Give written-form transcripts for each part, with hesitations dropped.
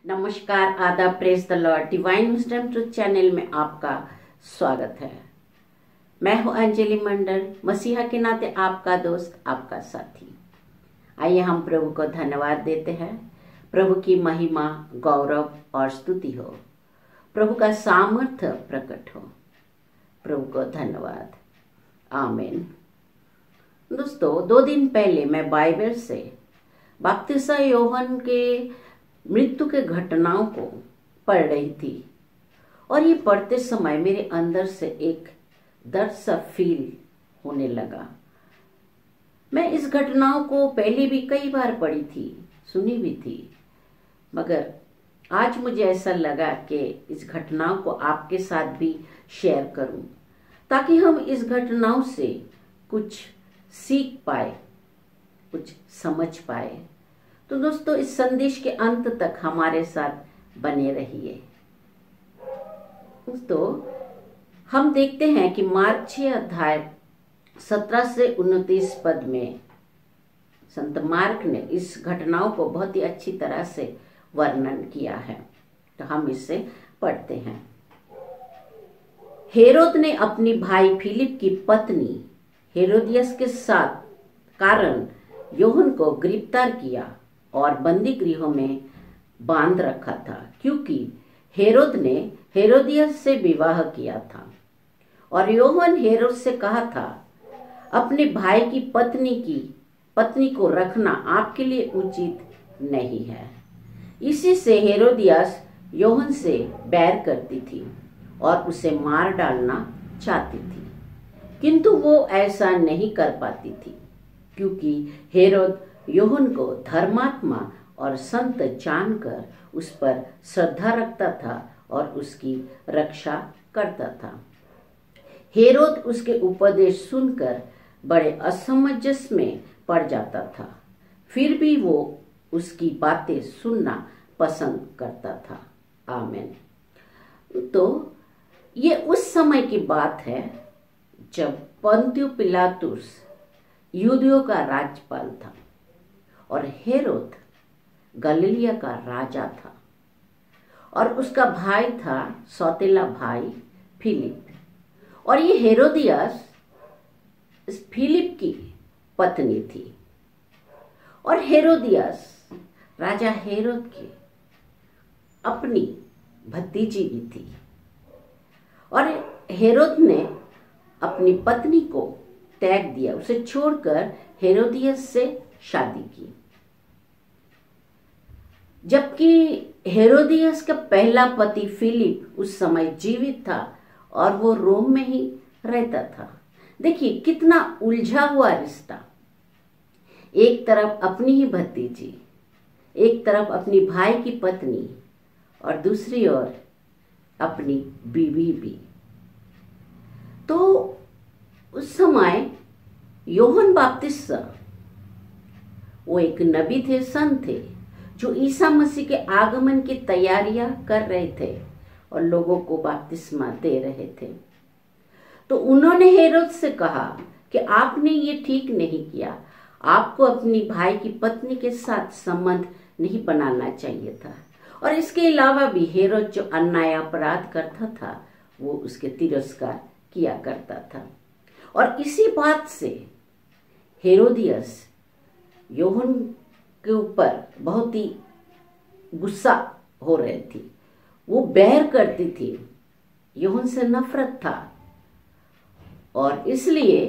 नमस्कार, आदाब, praise the Lord. Divine wisdom truth channel में आपका स्वागत है। मैं हूं अंजलि मंडल, मसीहा के नाते आपका दोस्त, आपका साथी। आइए हम प्रभु को धन्यवाद देते हैं। प्रभु की महिमा, गौरव और स्तुति हो, प्रभु का सामर्थ्य प्रकट हो। प्रभु को धन्यवाद। आमीन। दोस्तों, 2 दिन पहले मैं बाइबल से बपतिस्मा यूहन्ना के मृत्यु के घटनाओं को पढ़ रही थी और ये पढ़ते समय मेरे अंदर से एक दर्द सा फील होने लगा। मैं इस घटनाओं को पहले भी कई बार पढ़ी थी, सुनी भी थी, मगर आज मुझे ऐसा लगा कि इस घटनाओं को आपके साथ भी शेयर करूं, ताकि हम इस घटनाओं से कुछ सीख पाए, कुछ समझ पाए। तो दोस्तों, इस संदेश के अंत तक हमारे साथ बने रहिए। दोस्तों, हम देखते हैं कि मार्क 6 अध्याय 17 से 29 पद में संत मार्क ने इस घटनाओं को बहुत ही अच्छी तरह से वर्णन किया है। तो हम इसे पढ़ते हैं। हेरोद ने अपनी भाई फिलिप की पत्नी हेरोदियस के साथ कारण यूहन्ना को गिरफ्तार किया और बंदी गृह में बांध रखा था, क्योंकि हेरोद ने हेरोदियस से विवाह किया था और यूहन्ना हेरोद से कहा था, अपने भाई की पत्नी को रखना आपके लिए उचित नहीं है। इसी से हेरोदियस यूहन्ना से बैर करती थी और उसे मार डालना चाहती थी, किंतु वो ऐसा नहीं कर पाती थी, क्योंकि हेरोद यूहन्ना को धर्मात्मा और संत जानकर उस पर श्रद्धा रखता था और उसकी रक्षा करता था। हेरोद उसके उपदेश सुनकर बड़े असमंजस में पड़ जाता था, फिर भी वो उसकी बातें सुनना पसंद करता था। आमीन। तो ये उस समय की बात है जब पोंतियुस पिलातुस यहूदियों का राज्यपाल था और हेरोद गलीलिया का राजा था और उसका भाई था सौतेला भाई फिलिप। और ये हेरोदियस इस फिलिप की पत्नी थी और हेरोदियस राजा हेरोद की अपनी भतीजी भी थी। और हेरोद ने अपनी पत्नी को त्याग दिया, उसे छोड़कर हेरोदियस से शादी की, जबकि हेरोदियस का पहला पति फिलिप उस समय जीवित था और वो रोम में ही रहता था। देखिए कितना उलझा हुआ रिश्ता। एक तरफ अपनी ही भतीजी, एक तरफ अपनी भाई की पत्नी और दूसरी ओर अपनी बीवी भी। तो उस समय यूहन्ना बपतिस्मा वो एक नबी थे, संत थे, जो ईसा मसीह के आगमन की तैयारियां कर रहे थे और लोगों को बपतिस्मा दे रहे थे। तो उन्होंने हेरोद से कहा कि आपने ये ठीक नहीं किया, आपको अपनी भाई की पत्नी के साथ संबंध नहीं बनाना चाहिए था। और इसके अलावा भी हेरोद जो अन्याय अपराध करता था वो उसके तिरस्कार किया करता था। और इसी बात से हेरोदियस यूहन्ना के ऊपर बहुत ही गुस्सा हो रही थी, वो बैर करती थी, यूहन्ना से नफरत था और इसलिए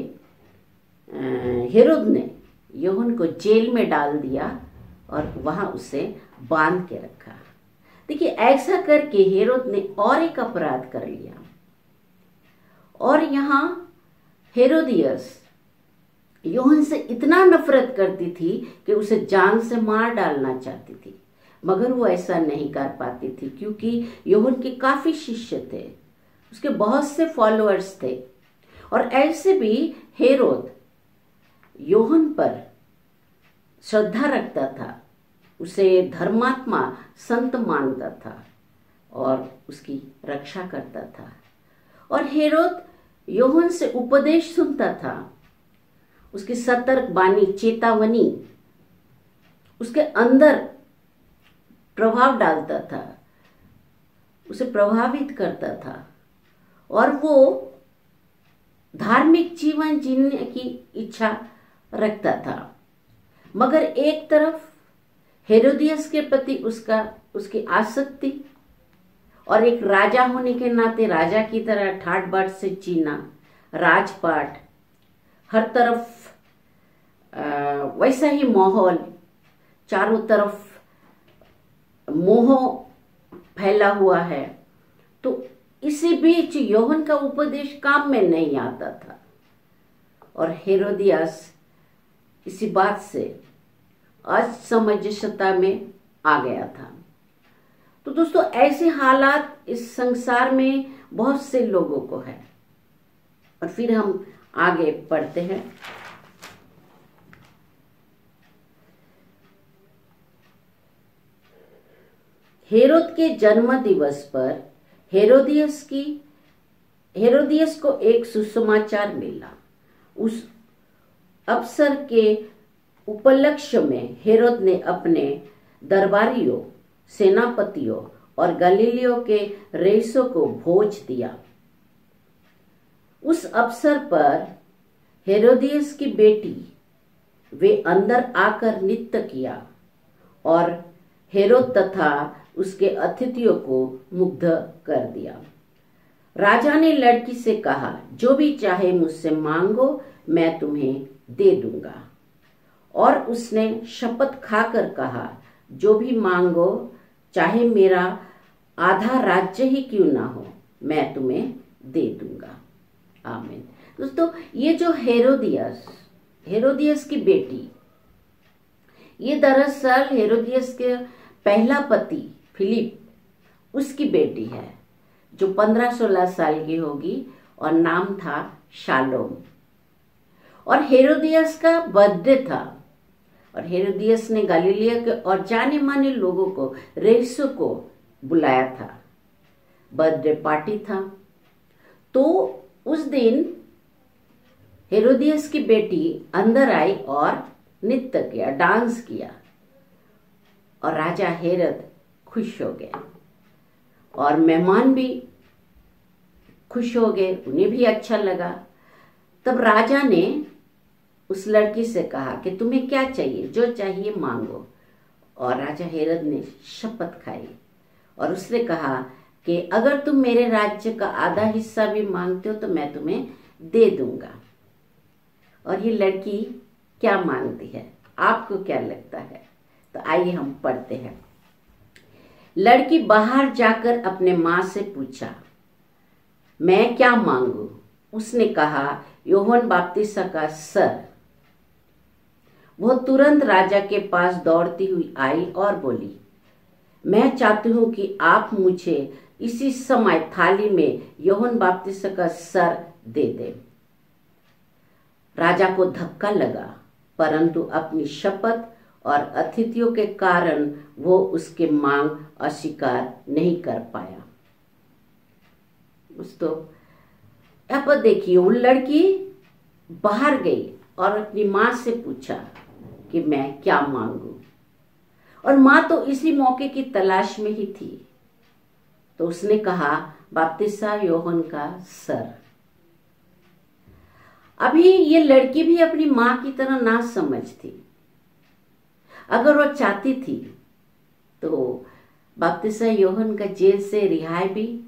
हेरोद ने यूहन्ना को जेल में डाल दिया और वहां उसे बांध के रखा। देखिए ऐसा करके हेरोद ने और एक अपराध कर लिया और यहाँ हेरोदियस यूहन्ना से इतना नफरत करती थी कि उसे जान से मार डालना चाहती थी, मगर वो ऐसा नहीं कर पाती थी, क्योंकि यूहन्ना के काफी शिष्य थे, उसके बहुत से फॉलोअर्स थे और ऐसे भी हेरोद यूहन्ना पर श्रद्धा रखता था, उसे धर्मात्मा संत मानता था और उसकी रक्षा करता था। और हेरोद यूहन्ना से उपदेश सुनता था, उसकी सतर्क बानी, चेतावनी उसके अंदर प्रभाव डालता था, उसे प्रभावित करता था और वो धार्मिक जीवन जीने की इच्छा रखता था। मगर एक तरफ हेरोदियस के प्रति उसकी आसक्ति और एक राजा होने के नाते राजा की तरह ठाट बाट से जीना, राजपाट, हर तरफ वैसा ही माहौल, चारों तरफ मोह फैला हुआ है, तो इसी बीच यूहन्ना का उपदेश काम में नहीं आता था और हेरोदियास इसी बात से असमंजसता में आ गया था। तो दोस्तों, ऐसे हालात इस संसार में बहुत से लोगों को है। और फिर हम आगे पढ़ते हैं। हेरोद के जन्म दिवस पर हेरोदियस को एक सुसमाचार मिला। उस अवसर के उपलक्ष्य में हेरोद ने अपने दरबारियों, सेनापतियों और गलीलियों के रईसों को भोज दिया। उस अवसर पर हेरोदियस की बेटी वे अंदर आकर नृत्य किया और हेरोद तथा उसके अतिथियों को मुग्ध कर दिया। राजा ने लड़की से कहा, जो भी चाहे मुझसे मांगो, मैं तुम्हें दे दूंगा। और उसने शपथ खाकर कहा, जो भी मांगो, चाहे मेरा आधा राज्य ही क्यों ना हो, मैं तुम्हें दे दूंगा। आमीन। दोस्तों, ये जो हेरोदियस की बेटी, ये दरअसल हेरोदियस के पहला पति फिलिप, उसकी बेटी है, जो 15-16 साल की होगी और नाम था शालोम। और हेरोदियस का बर्थडे था और हेरोदियस ने गलीलिया के और जाने माने लोगों को, रईसों को बुलाया था। बर्थडे पार्टी था। तो उस दिन हेरोदियस की बेटी अंदर आई और नृत्य किया, डांस किया और राजा हेरोद खुश हो गए और मेहमान भी खुश हो गए, उन्हें भी अच्छा लगा। तब राजा ने उस लड़की से कहा कि तुम्हें क्या चाहिए, जो चाहिए मांगो। और राजा हेरोद ने शपथ खाई और उसने कहा कि अगर तुम मेरे राज्य का आधा हिस्सा भी मांगते हो तो मैं तुम्हें दे दूंगा। और ये लड़की क्या मांगती है, आपको क्या लगता है? तो आइए हम पढ़ते हैं। लड़की बाहर जाकर अपने माँ से पूछा, मैं क्या मांगू? उसने कहा, यूहन्ना बपतिस्मा का सर। वह तुरंत राजा के पास दौड़ती हुई आई और बोली, मैं चाहती हूं कि आप मुझे इसी समय थाली में यूहन्ना बपतिस्मा का सर दे दे। राजा को धक्का लगा, परंतु अपनी शपथ और अतिथियों के कारण वो उसके मांग अस्वीकार नहीं कर पाया। दोस्तों, यहाँ पर देखिए, वो लड़की बाहर गई और अपनी माँ से पूछा कि मैं क्या मांगू। और माँ तो इसी मौके की तलाश में ही थी। तो उसने कहा, बपतिस्मा यूहन्ना का सर। अभी ये लड़की भी अपनी माँ की तरह ना समझ थी। अगर वो चाहती थी तो बपतिस्मा यूहन्ना का जेल से रिहाई भी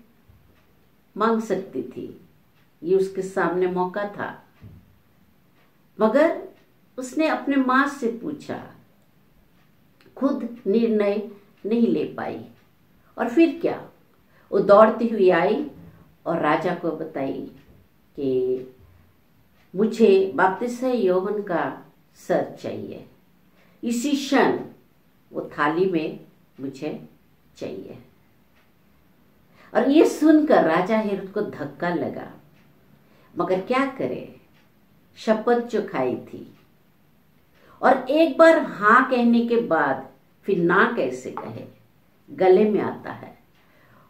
मांग सकती थी। ये उसके सामने मौका था। मगर उसने अपने माँ से पूछा, खुद निर्णय नहीं ले पाई। और फिर क्या, वो दौड़ती हुई आई और राजा को बताई कि मुझे बपतिस्मा यूहन्ना का सर चाहिए, इसी क्षण वो थाली में मुझे चाहिए। और ये सुनकर राजा हेरोद को धक्का लगा, मगर क्या करे, शपथ जो खाई थी। और एक बार हाँ कहने के बाद फिर ना कैसे कहे, गले में आता है।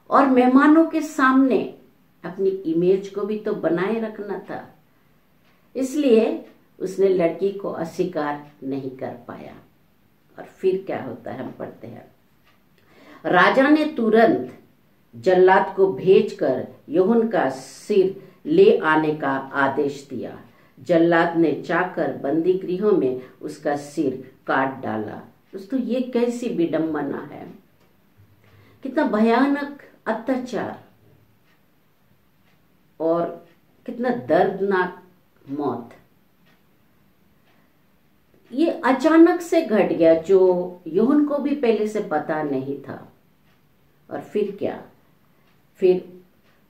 और मेहमानों के सामने अपनी इमेज को भी तो बनाए रखना था, इसलिए उसने लड़की को अस्वीकार नहीं कर पाया। और फिर क्या होता है, हम पढ़ते हैं। राजा ने तुरंत जल्लाद को भेजकर यूहन्ना का सिर ले आने का आदेश दिया। जल्लाद ने जाकर बंदी गृहों में उसका सिर काट डाला। दोस्तों, ये कैसी विडंबना है, कितना भयानक अत्याचार और कितना दर्दनाक मौत। ये अचानक से घट गया, जो यूहन्ना को भी पहले से पता नहीं था। और फिर क्या, फिर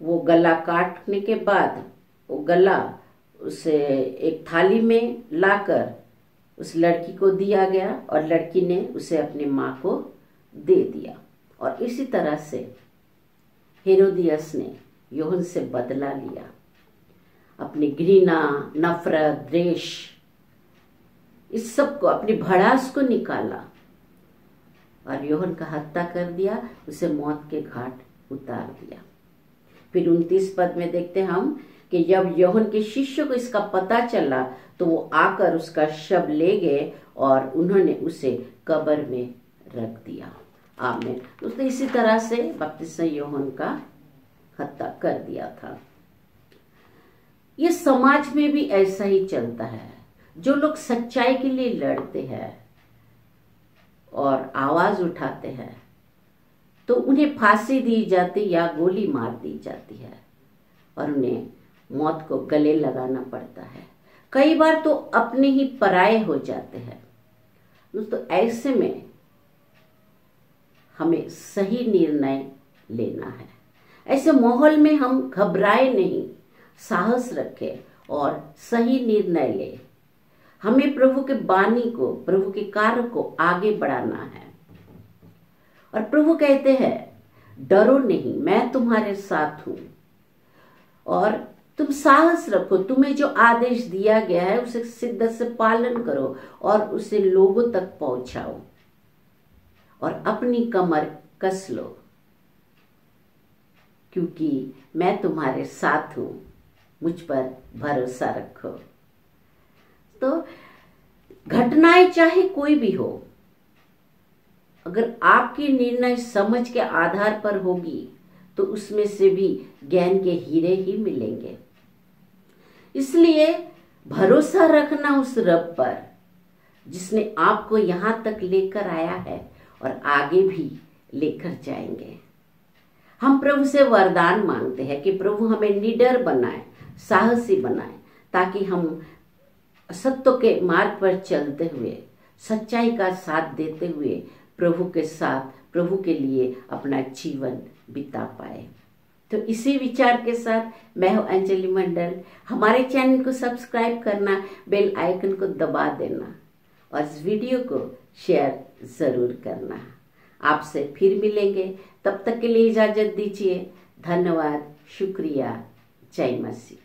वो गला काटने के बाद वो गला उसे एक थाली में लाकर उस लड़की को दिया गया और लड़की ने उसे अपनी माँ को दे दिया। और इसी तरह से हेरोदियस ने यूहन्ना से बदला लिया। अपनी घृणा, नफरत, द्वेष, इस सब को, अपनी भड़ास को निकाला और यूहन्ना का हत्या कर दिया, उसे मौत के घाट उतार दिया। फिर 29 पद में देखते हम कि जब यूहन्ना के शिष्यों को इसका पता चला तो वो आकर उसका शव ले गए और उन्होंने उसे कब्र में रख दिया। आमीन। दोस्तों, इसी तरह से बपतिस्मा यूहन्ना का हत्या कर दिया था। ये समाज में भी ऐसा ही चलता है। जो लोग सच्चाई के लिए लड़ते हैं और आवाज उठाते हैं तो उन्हें फांसी दी जाती या गोली मार दी जाती है और उन्हें मौत को गले लगाना पड़ता है। कई बार तो अपने ही पराये हो जाते हैं। दोस्तों, ऐसे में हमें सही निर्णय लेना है। ऐसे माहौल में हम घबराए नहीं, साहस रखें और सही निर्णय लें। हमें प्रभु के बानी को, प्रभु के कार्य को आगे बढ़ाना है। और प्रभु कहते हैं, डरो नहीं, मैं तुम्हारे साथ हूं और तुम साहस रखो। तुम्हें जो आदेश दिया गया है उसे शिद्दत से पालन करो और उसे लोगों तक पहुंचाओ और अपनी कमर कस लो, क्योंकि मैं तुम्हारे साथ हूं। मुझ पर भरोसा रखो। तो घटनाएं चाहे कोई भी हो, अगर आपकी निर्णय समझ के आधार पर होगी तो उसमें से भी ज्ञान के हीरे ही मिलेंगे। इसलिए भरोसा रखना उस रब पर जिसने आपको यहां तक लेकर आया है और आगे भी लेकर जाएंगे। हम प्रभु से वरदान मांगते हैं कि प्रभु हमें निडर बनाए, साहसी बनाए, ताकि हम सत्य के मार्ग पर चलते हुए, सच्चाई का साथ देते हुए प्रभु के साथ, प्रभु के लिए अपना जीवन बिता पाए। तो इसी विचार के साथ मैं हूं अंजलि मंडल। हमारे चैनल को सब्सक्राइब करना, बेल आइकन को दबा देना और इस वीडियो को शेयर जरूर करना। आपसे फिर मिलेंगे, तब तक के लिए इजाजत दीजिए। धन्यवाद, शुक्रिया, जय मसीह।